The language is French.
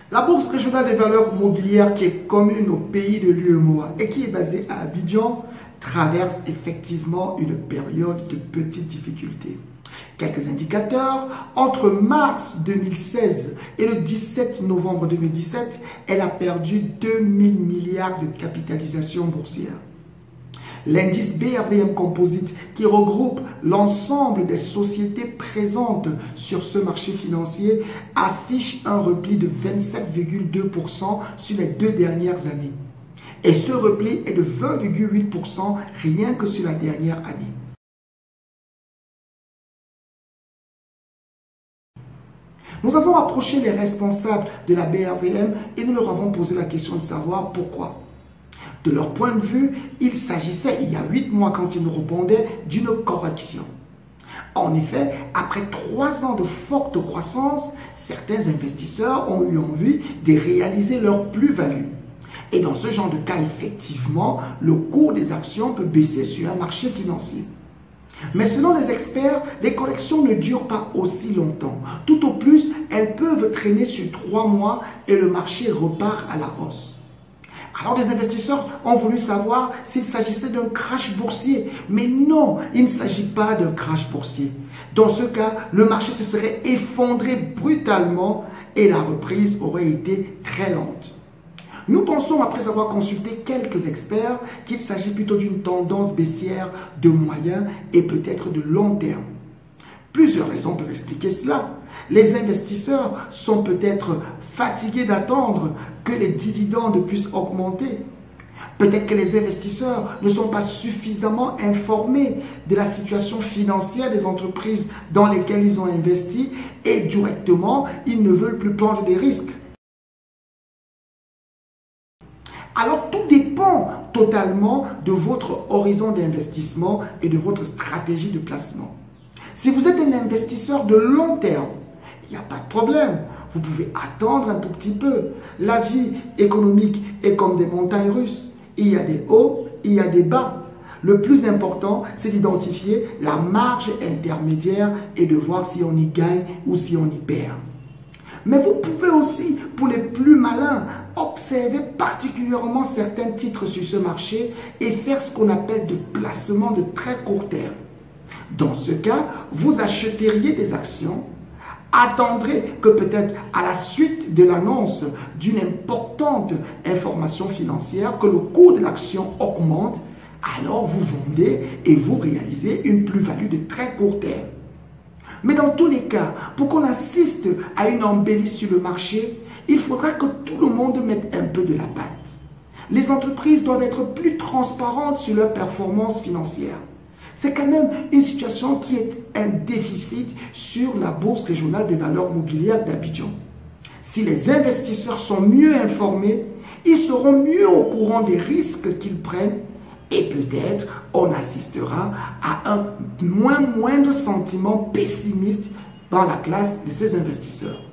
La Bourse régionale des valeurs mobilières, qui est commune au pays de l'UEMOA et qui est basée à Abidjan, traverse effectivement une période de petites difficultés. Quelques indicateurs: entre mars 2016 et le 17 novembre 2017, elle a perdu 2000 milliards de capitalisation boursière. L'indice BRVM Composite, qui regroupe l'ensemble des sociétés présentes sur ce marché financier, affiche un repli de 27,2% sur les 2 dernières années. Et ce repli est de 20,8% rien que sur la dernière année. Nous avons approché les responsables de la BRVM et nous leur avons posé la question de savoir pourquoi. De leur point de vue, il s'agissait, il y a 8 mois quand ils nous répondaient, d'une correction. En effet, après 3 ans de forte croissance, certains investisseurs ont eu envie de réaliser leur plus-value. Et dans ce genre de cas, effectivement, le cours des actions peut baisser sur un marché financier. Mais selon les experts, les corrections ne durent pas aussi longtemps. Tout au plus, elles peuvent traîner sur 3 mois et le marché repart à la hausse. Alors des investisseurs ont voulu savoir s'il s'agissait d'un crash boursier. Mais non, il ne s'agit pas d'un crash boursier. Dans ce cas, le marché se serait effondré brutalement et la reprise aurait été très lente. Nous pensons, après avoir consulté quelques experts, qu'il s'agit plutôt d'une tendance baissière de moyen et peut-être de long terme. Plusieurs raisons peuvent expliquer cela. Les investisseurs sont peut-être fatigués d'attendre que les dividendes puissent augmenter. Peut-être que les investisseurs ne sont pas suffisamment informés de la situation financière des entreprises dans lesquelles ils ont investi et directement, ils ne veulent plus prendre des risques. Alors tout dépend totalement de votre horizon d'investissement et de votre stratégie de placement. Si vous êtes un investisseur de long terme, il n'y a pas de problème. Vous pouvez attendre un tout petit peu. La vie économique est comme des montagnes russes. Il y a des hauts, il y a des bas. Le plus important, c'est d'identifier la marge intermédiaire et de voir si on y gagne ou si on y perd. Mais vous pouvez aussi, pour les plus malins, observer particulièrement certains titres sur ce marché et faire ce qu'on appelle de placement de très court terme. Dans ce cas, vous achèteriez des actions, attendrez que peut-être à la suite de l'annonce d'une importante information financière, que le cours de l'action augmente, alors vous vendez et vous réalisez une plus-value de très court terme. Mais dans tous les cas, pour qu'on assiste à une embellie sur le marché, il faudra que tout le monde mette un peu de la patte. Les entreprises doivent être plus transparentes sur leurs performances financières. C'est quand même une situation qui est un déficit sur la Bourse régionale des valeurs mobilières d'Abidjan. Si les investisseurs sont mieux informés, ils seront mieux au courant des risques qu'ils prennent et peut-être on assistera à un moindre sentiment pessimiste dans la classe de ces investisseurs.